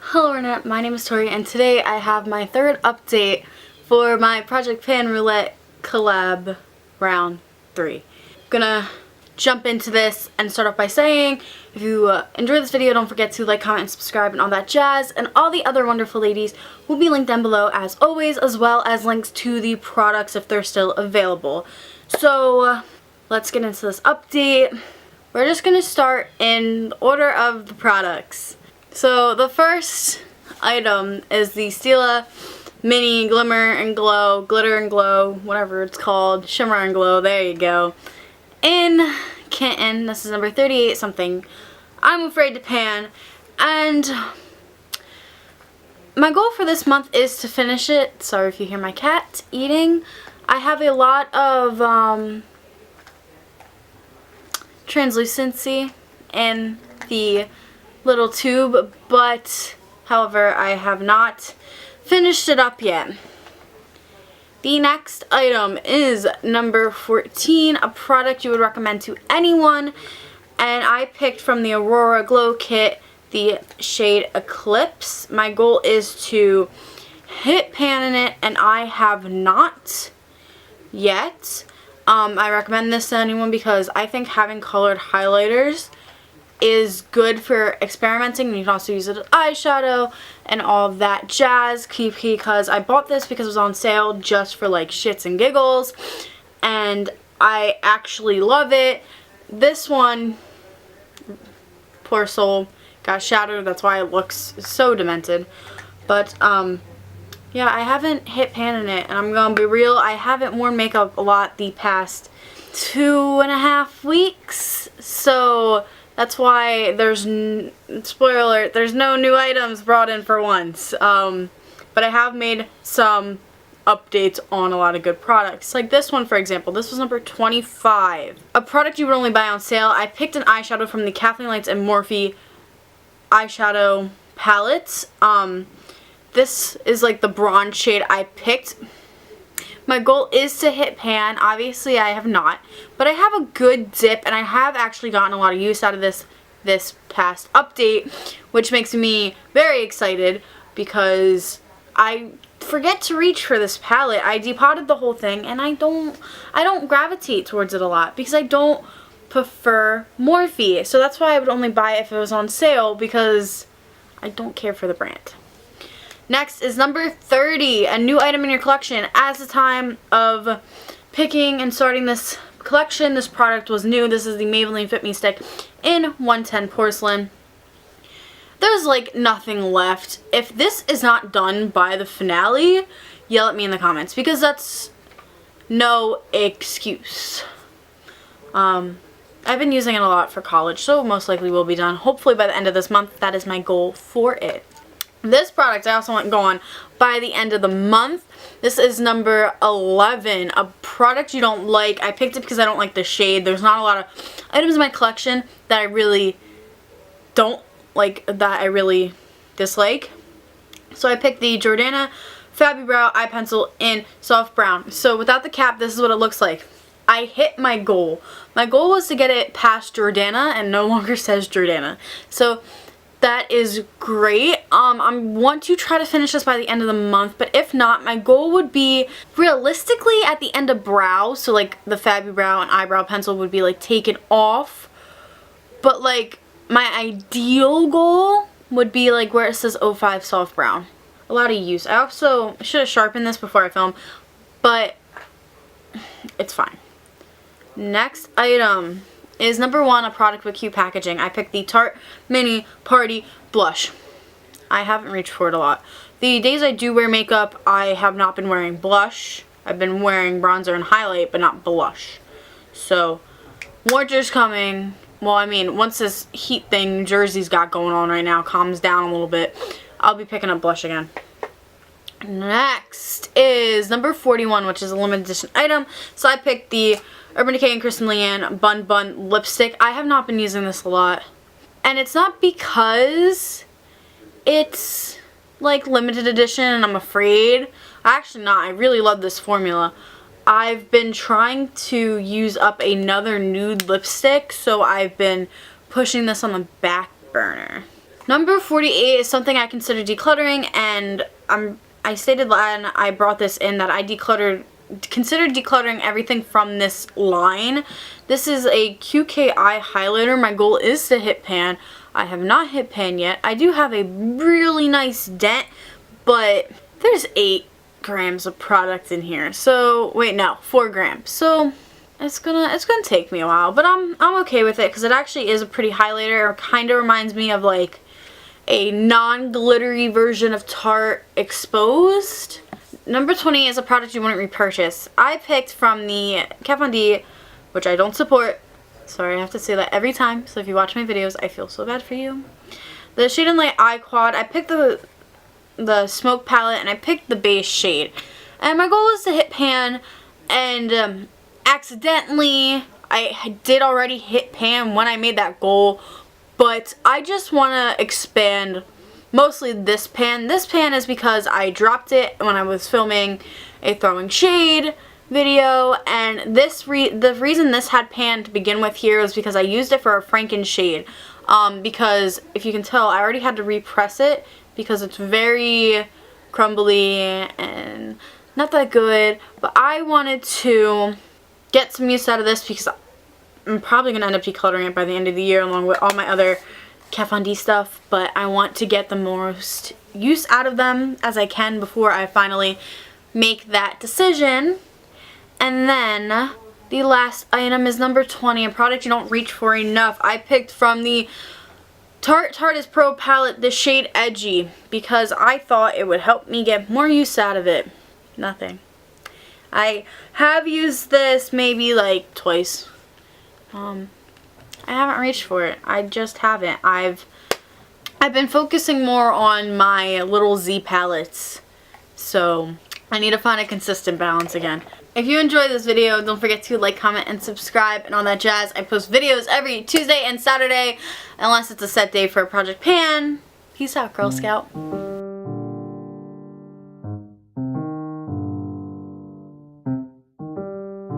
Hello Internet, my name is Tori and today I have my third update for my Project Pan Roulette collab round 3. I'm gonna jump into this and start off by saying if you enjoyed this video, don't forget to like, comment, and subscribe and all that jazz, and all the other wonderful ladies will be linked down below as always, as well as links to the products if they're still available. So let's get into this update. We're just gonna start in order of the products. So the first item is the Stila Mini Glimmer and Glow, Glitter and Glow, whatever it's called, Shimmer and Glow, there you go, in Kitten. This is number 38 something. I'm afraid to pan, and my goal for this month is to finish it. Sorry if you hear my cat eating. I have a lot of translucency in the little tube, but however I have not finished it up yet. The next item is number 14, a product you would recommend to anyone, and I picked from the Aurora Glow Kit the shade Eclipse. My goal is to hit pan in it, and I have not yet. I recommend this to anyone because I think having colored highlighters is good for experimenting. You can also use it as eyeshadow and all that jazz, because I bought this because it was on sale just for like shits and giggles, and I actually love it. This one, poor soul, got shattered, that's why it looks so demented. But yeah, I haven't hit pan in it, and I'm gonna be real, I haven't worn makeup a lot the past 2.5 weeks, so that's why there's, spoiler alert, there's no new items brought in for once. But I have made some updates on a lot of good products. Like this one, for example. This was number 25. A product you would only buy on sale. I picked an eyeshadow from the Kathleen Lights and Morphe eyeshadow palettes. This is like the bronze shade I picked. My goal is to hit pan. Obviously I have not, but I have a good dip, and I have actually gotten a lot of use out of this past update, which makes me very excited because I forget to reach for this palette. I depotted the whole thing, and I don't gravitate towards it a lot because I don't prefer Morphe. So that's why I would only buy it if it was on sale, because I don't care for the brand. Next is number 30, a new item in your collection. As the time of picking and starting this collection, this product was new. This is the Maybelline Fit Me Stick in 110 Porcelain. There's like nothing left. If this is not done by the finale, yell at me in the comments, because that's no excuse. I've been using it a lot for college, so most likely will be done hopefully by the end of this month. That is my goal for it. This product I also want gone by the end of the month. This is number 11, a product you don't like. I picked it because I don't like the shade. There's not a lot of items in my collection that I really don't like, that I really dislike. So I picked the Jordana Fabubrown eye pencil in soft brown. So without the cap, this is what it looks like. I hit my goal. My goal was to get it past Jordana, and no longer says Jordana. So that is great. I want to try to finish this by the end of the month, but if not, my goal would be realistically at the end of brow, so like the Fabubrown eyebrow pencil would be like taken off, but like my ideal goal would be like where it says 05 soft brown. A lot of use. I also should have sharpened this before I film, but it's fine. Next item is number 1, a product with cute packaging. I picked the Tarte Mini Party Blush. I haven't reached for it a lot. The days I do wear makeup, I have not been wearing blush. I've been wearing bronzer and highlight, but not blush. So, winter's coming. Well, I mean, once this heat thing Jersey's got going on right now calms down a little bit, I'll be picking up blush again. Next is number 41, which is a limited edition item. So I picked the Urban Decay and Leanne Bunbun lipstick. I have not been using this a lot, and it's not because it's like limited edition and I'm afraid. Actually not. I really love this formula. I've been trying to use up another nude lipstick, so I've been pushing this on the back burner. Number 48 is something I consider decluttering, and I stated Leanne, I brought this in that I considered decluttering everything from this line. This is a QK eye highlighter. My goal is to hit pan. I have not hit pan yet. I do have a really nice dent, but there's 8 grams of product in here. So wait, no, 4 grams. So it's gonna take me a while, but I'm okay with it because it actually is a pretty highlighter. It kind of reminds me of like a non-glittery version of Tarte Exposed. Number 20 is a product you wouldn't repurchase. I picked from the Kat Von D, which I don't support. Sorry, I have to say that every time. So if you watch my videos, I feel so bad for you. The Shade and Light Eye Quad. I picked the Smoke Palette, and I picked the base shade. And my goal is to hit pan, and accidentally, I did already hit pan when I made that goal. But I just want to expand mostly this pan. This pan is because I dropped it when I was filming a throwing shade video, and the reason this had pan to begin with here was because I used it for a Franken shade. Because if you can tell, I already had to repress it because it's very crumbly and not that good. But I wanted to get some use out of this because I'm probably going to end up decluttering it by the end of the year along with all my other Kat Von D stuff, but I want to get the most use out of them as I can before I finally make that decision. And then the last item is number 20, a product you don't reach for enough. I picked from the Tarte Tartiest Pro palette the shade Edgy because I thought it would help me get more use out of it. Nothing. I have used this maybe like twice. I haven't reached for it. I just haven't. I've been focusing more on my little Z palettes. So I need to find a consistent balance again. If you enjoyed this video, don't forget to like, comment, and subscribe and all that jazz. I post videos every Tuesday and Saturday unless it's a set day for Project Pan. Peace out, Girl Scout.